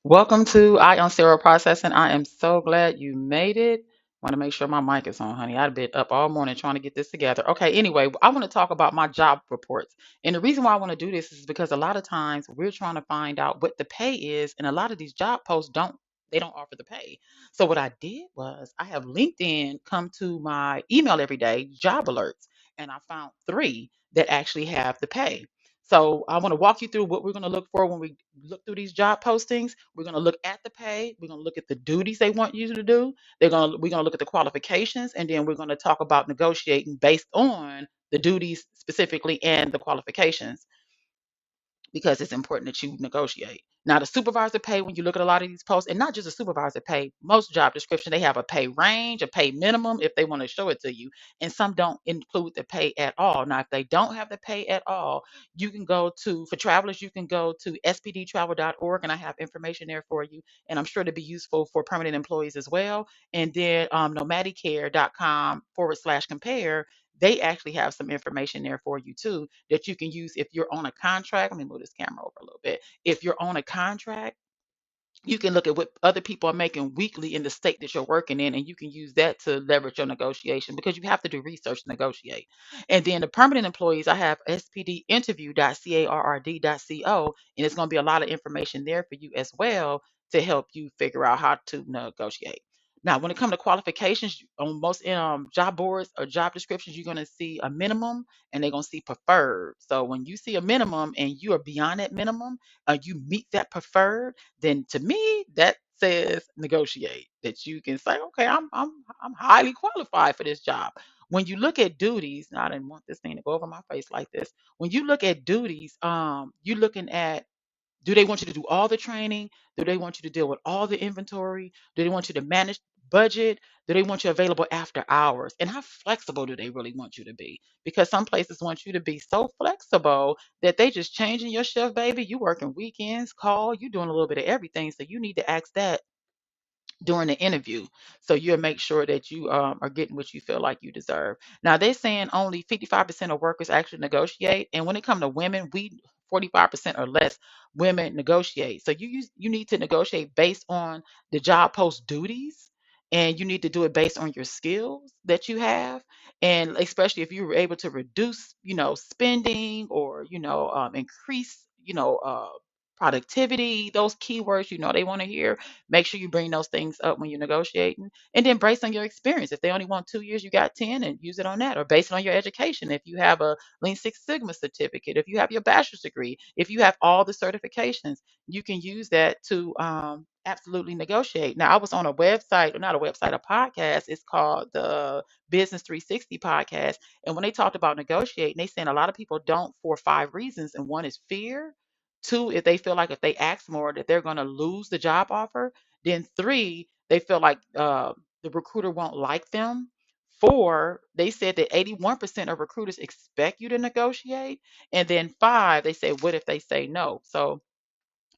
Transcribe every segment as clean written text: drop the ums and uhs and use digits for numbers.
Welcome to I on Zero Processing. I am so glad you made it. Want to make sure my mic is on, honey. I've been up all morning trying to get this together. Okay, anyway, I want to talk about my job reports. And the reason why I want to do this is because a lot of times we're trying to find out what the pay is, and a lot of these job posts don't offer the pay. So what I did was I have LinkedIn come to my email every day, job alerts, and I found three that actually have the pay. So I want to walk you through what we're going to look for when we look through these job postings. We're going to look at the pay. We're going to look at the duties they want you to do. We're going to look at the qualifications, and then we're going to talk about negotiating based on the duties specifically and the qualifications because it's important that you negotiate. Now, the supervisor pay, when you look at a lot of these posts, and not just a supervisor pay, most job description, they have a pay range, a pay minimum if they want to show it to you, and some don't include the pay at all. Now, if they don't have the pay at all, you can go to, for travelers, you can go to spdtravel.org, and I have information there for you, and I'm sure to be useful for permanent employees as well. And then nomadicare.com/compare, they actually have some information there for you too that you can use if you're on a contract. Let me move this camera over a little bit. If you're on a contract, you can look at what other people are making weekly in the state that you're working in, and you can use that to leverage your negotiation because you have to do research to negotiate. And then the permanent employees, I have spdinterview.carrd.co, and it's going to be a lot of information there for you as well to help you figure out how to negotiate. Now, when it comes to qualifications, on most job boards or job descriptions, you're going to see a minimum and they're going to see preferred. So when you see a minimum and you are beyond that minimum, you meet that preferred, then to me that says negotiate. That you can say, okay, I'm highly qualified for this job. When you look at duties, now I didn't want this thing to go over my face like this. When you look at duties, you're looking at, do they want you to do all the training? Do they want you to deal with all the inventory? Do they want you to manage budget? Do they want you available after hours? And how flexible do they really want you to be? Because some places want you to be so flexible that they just changing your shift, baby. You working weekends, call, you doing a little bit of everything. So you need to ask that during the interview. So you'll make sure that you are getting what you feel like you deserve. Now they're saying only 55% of workers actually negotiate. And when it comes to women, we 45% or less women negotiate. So you need to negotiate based on the job post duties. And you need to do it based on your skills that you have. And especially if you were able to reduce, spending or, increase, productivity, those keywords, they want to hear. Make sure you bring those things up when you're negotiating. And then based on your experience, if they only want 2 years, you got 10 and use it on that. Or based on your education, if you have a Lean Six Sigma certificate, if you have your bachelor's degree, if you have all the certifications, you can use that to absolutely negotiate. Now, I was on a website, or not a website, a podcast. It's called the Business 360 podcast. And when they talked about negotiating, they saying a lot of people don't for five reasons. And one is fear. Two, if they feel like if they ask more that they're going to lose the job offer. Then three, they feel like the recruiter won't like them. Four, they said that 81% of recruiters expect you to negotiate. And then five, they say, what if they say no? So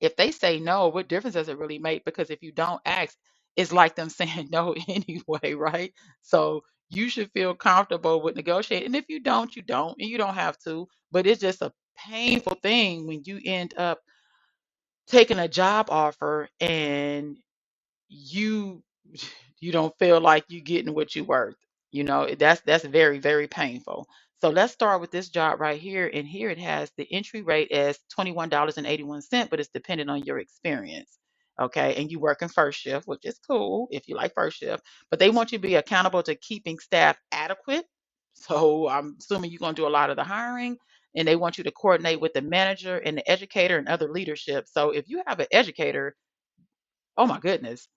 if they say no, what difference does it really make? Because if you don't ask, it's like them saying no anyway, right? So you should feel comfortable with negotiating. And if you don't, you don't, and you don't have to. But it's just a painful thing when you end up taking a job offer and you you don't feel like you getting what you worth. That's very, very painful. So let's start with this job right here. And here it has the entry rate as $21.81, but it's dependent on your experience. Okay. And you work in first shift, which is cool if you like first shift, but they want you to be accountable to keeping staff adequate. So I'm assuming you're going to do a lot of the hiring, and they want you to coordinate with the manager and the educator and other leadership. So if you have an educator, oh my goodness,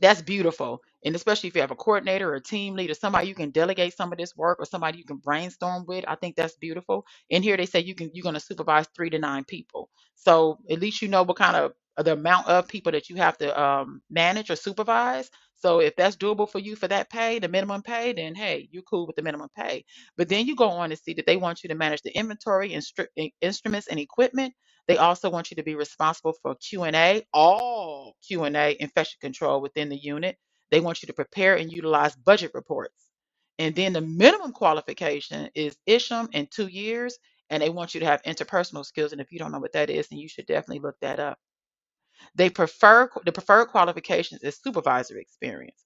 that's beautiful. And especially if you have a coordinator or a team leader, somebody you can delegate some of this work or somebody you can brainstorm with. I think that's beautiful. And here they say you're going to supervise 3 to 9 people. So at least you know what kind of the amount of people that you have to manage or supervise. So if that's doable for you for that pay, the minimum pay, then hey, you're cool with the minimum pay. But then you go on to see that they want you to manage the inventory and instruments and equipment. They also want you to be responsible for Q&A, all Q&A infection control within the unit. They want you to prepare and utilize budget reports. And then the minimum qualification is ISHM in 2 years, and they want you to have interpersonal skills. And if you don't know what that is, then you should definitely look that up. The preferred qualifications is supervisor experience.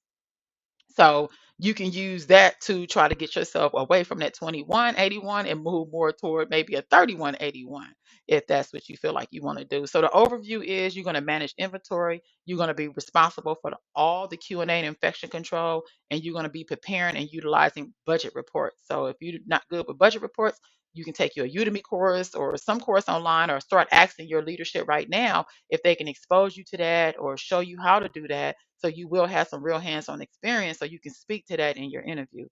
So you can use that to try to get yourself away from that 2181 and move more toward maybe a 3181 if that's what you feel like you want to do. So the overview is you're going to manage inventory, you're going to be responsible for all the Q&A and infection control, and you're going to be preparing and utilizing budget reports. So if you're not good with budget reports, you can take your Udemy course or some course online or start asking your leadership right now if they can expose you to that or show you how to do that, so you will have some real hands-on experience so you can speak to that in your interview.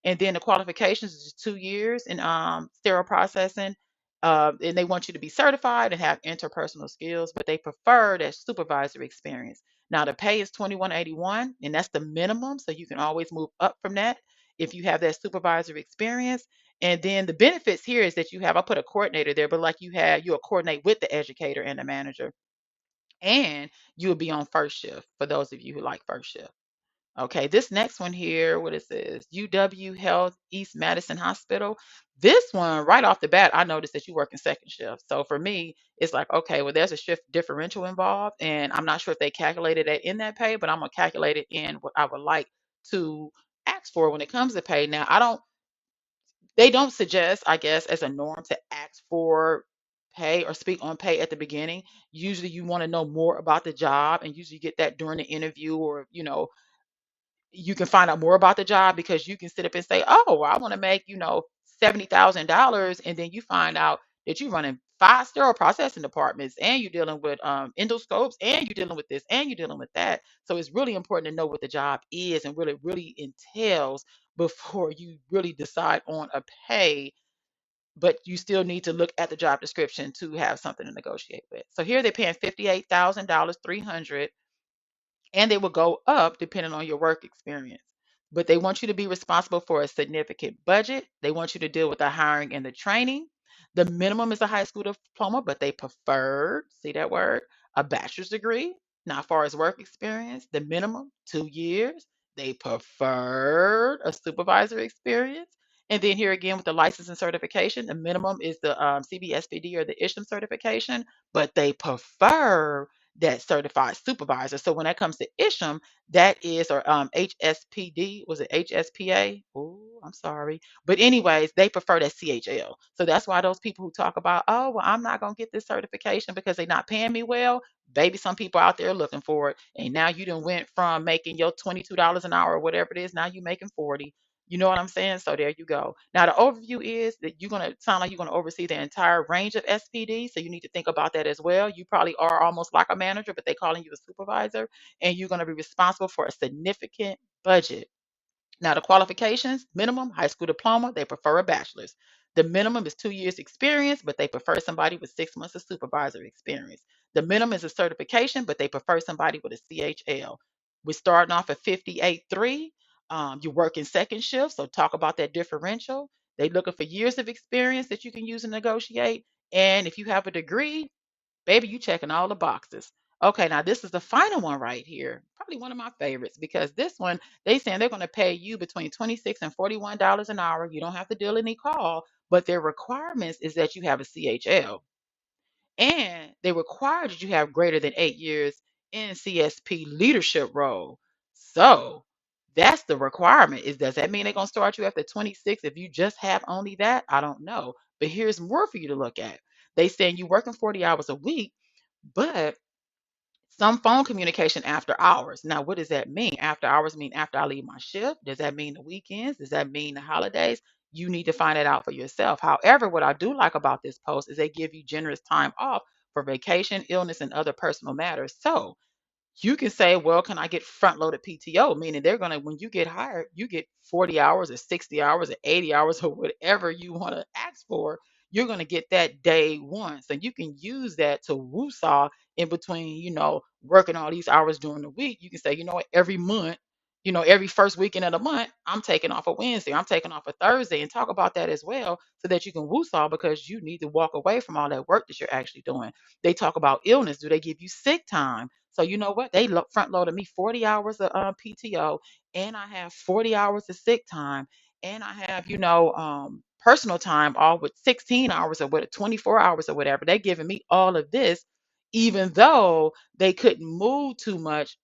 And then the qualifications is 2 years in sterile processing. And they want you to be certified and have interpersonal skills, but they prefer that supervisory experience. Now the pay is 2181, and that's the minimum, so you can always move up from that if you have that supervisory experience. And then the benefits here is that you have, I put a coordinator there, but like you'll coordinate with the educator and the manager, and you'll be on first shift for those of you who like first shift. Okay, this next one here, what it says, UW Health East Madison Hospital. This one, right off the bat, I noticed that you work in second shift. So for me, it's like, okay, well, there's a shift differential involved, and I'm not sure if they calculated that in that pay, but I'm gonna calculate it in what I would like to ask for when it comes to pay. Now, I don't they don't suggest, I guess, as a norm to ask for pay or speak on pay at the beginning. Usually you want to know more about the job, and usually you get that during the interview, or you can find out more about the job because you can sit up and say, "Oh, well, I want to make, $70,000," and then you find out that you're running five sterile processing departments, and you're dealing with endoscopes, and you're dealing with this, and you're dealing with that. So it's really important to know what the job is and what it really entails before you really decide on a pay. But you still need to look at the job description to have something to negotiate with. So here they're paying $58,000, 300, and they will go up depending on your work experience. But they want you to be responsible for a significant budget. They want you to deal with the hiring and the training. The minimum is a high school diploma, but they prefer, see that word, a bachelor's degree. Now, as far as work experience, the minimum 2 years. They prefer a supervisor experience. And then here again with the license and certification, the minimum is the CBSPD or the ISHM certification, but they prefer that certified supervisor. So when that comes to ISHM, that is, or HSPD, was it HSPA? Oh, I'm sorry. But anyways, they prefer that CHL. So that's why those people who talk about, oh, well, I'm not going to get this certification because they're not paying me well. Baby, some people out there looking for it. And now you done went from making your $22 an hour or whatever it is, now you're making 40. You know what I'm saying? So there you go. Now the overview is that you're gonna sound like you're gonna oversee the entire range of SPD. So you need to think about that as well. You probably are almost like a manager, but they calling you a supervisor, and you're gonna be responsible for a significant budget. Now, the qualifications, minimum high school diploma, they prefer a bachelor's. The minimum is 2 years experience, but they prefer somebody with 6 months of supervisor experience. The minimum is a certification, but they prefer somebody with a CHL. We're starting off at 58.3. You work in second shift, so talk about that differential. They're looking for years of experience that you can use and negotiate. And if you have a degree, baby, you checking all the boxes. Okay, now this is the final one right here. Probably one of my favorites because this one, they saying they're going to pay you between 26 and $41 an hour. You don't have to deal any call, but their requirements is that you have a CHL. And they require that you have greater than 8 years in CSP leadership role. So that's the requirement. Does that mean they're gonna start you after 26 if you just have only that? I don't know. But here's more for you to look at. They saying you working 40 hours a week, but some phone communication after hours. Now, what does that mean? After hours mean after I leave my shift? Does that mean the weekends? Does that mean the holidays? You need to find it out for yourself. However, what I do like about this post is they give you generous time off for vacation, illness, and other personal matters. So you can say, well, can I get front loaded PTO? Meaning they're going to, when you get hired, you get 40 hours or 60 hours or 80 hours or whatever you want to ask for. You're going to get that day one. So you can use that to woo-saw in between, working all these hours during the week. You can say, you know what, every month, every first weekend of the month, I'm taking off a Wednesday, I'm taking off a Thursday, and talk about that as well so that you can woo-saw because you need to walk away from all that work that you're actually doing. They talk about illness. Do they give you sick time? So you know what? They front loaded me 40 hours of PTO, and I have 40 hours of sick time, and I have personal time all with 16 hours or what 24 hours or whatever. They giving me all of this even though they couldn't move too much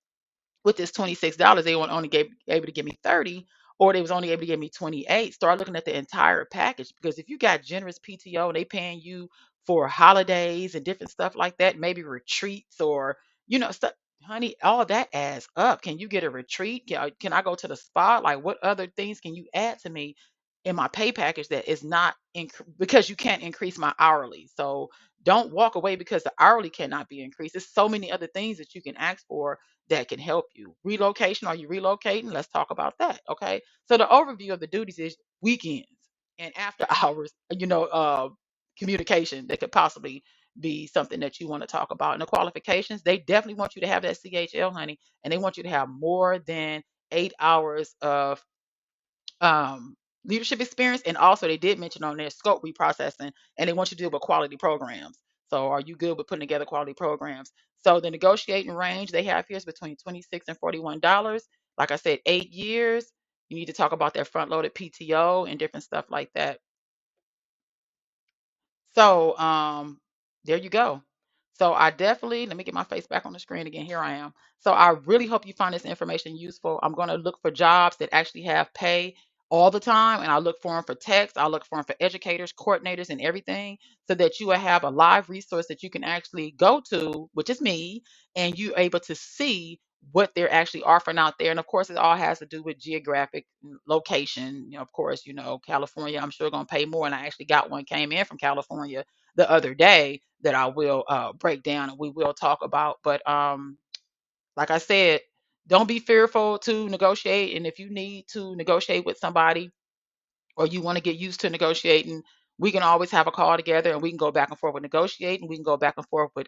with this $26, they were only able to give me 30, or they was only able to give me 28. Start looking at the entire package, because if you got generous PTO and they paying you for holidays and different stuff like that, maybe retreats or stuff, honey, all that adds up. Can you get a retreat? Can I go to the spa? Like, what other things can you add to me in my pay package that is not because you can't increase my hourly? So don't walk away because the hourly cannot be increased. There's so many other things that you can ask for that can help you. Relocation, are you relocating? Let's talk about that. Okay. So the overview of the duties is weekends and after hours, communication that could possibly be something that you want to talk about. And the qualifications, they definitely want you to have that CHL, honey, and they want you to have more than 8 hours of leadership experience. And also, they did mention on their scope reprocessing, and they want you to deal with quality programs. So, are you good with putting together quality programs? So, the negotiating range they have here is between $26 and $41. Like I said, 8 years. You need to talk about their front loaded PTO and different stuff like that. So, there you go. So I definitely, let me get my face back on the screen again. Here I am. So I really hope you find this information useful. I'm going to look for jobs that actually have pay all the time, and I look for them for text. I look for them for educators, coordinators, and everything, so that you will have a live resource that you can actually go to, which is me, and you're able to see what they're actually offering out there. And of course, it all has to do with geographic location. Of course, California, I'm sure going to pay more. And I actually got one came in from California the other day that I will break down and we will talk about. But like I said, don't be fearful to negotiate. And if you need to negotiate with somebody or you want to get used to negotiating, we can always have a call together and we can go back and forth with negotiating. We can go back and forth with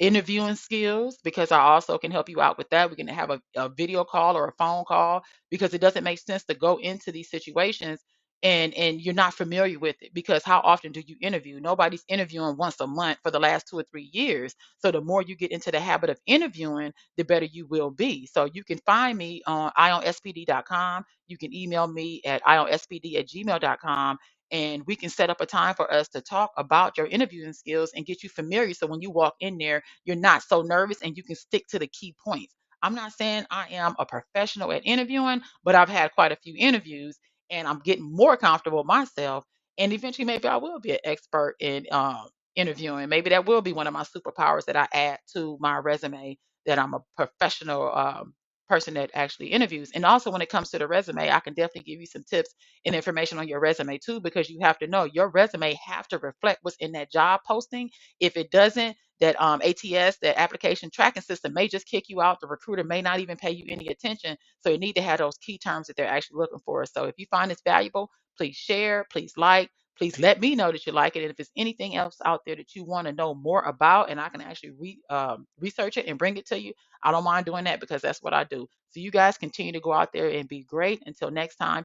interviewing skills, because I also can help you out with that. We can have a video call or a phone call, because it doesn't make sense to go into these situations and you're not familiar with it, because how often do you interview? Nobody's interviewing once a month for the last 2 or 3 years. So the more you get into the habit of interviewing, the better you will be. So you can find me on ionspd.com. You can email me at ionspd@gmail.com, and we can set up a time for us to talk about your interviewing skills and get you familiar, so when you walk in there you're not so nervous and you can stick to the key points. I'm not saying I am a professional at interviewing, but I've had quite a few interviews and I'm getting more comfortable myself. And eventually, maybe I will be an expert in interviewing. Maybe that will be one of my superpowers that I add to my resume, that I'm a professional person that actually interviews. And also, when it comes to the resume, I can definitely give you some tips and information on your resume too, because you have to know your resume have to reflect what's in that job posting. If it doesn't, that ATS, that application tracking system, may just kick you out. The recruiter may not even pay you any attention. So you need to have those key terms that they're actually looking for. So if you find this valuable, please share, please like, please let me know that you like it. And if there's anything else out there that you want to know more about, and I can actually research it and bring it to you, I don't mind doing that, because that's what I do. So you guys continue to go out there and be great. Until next time.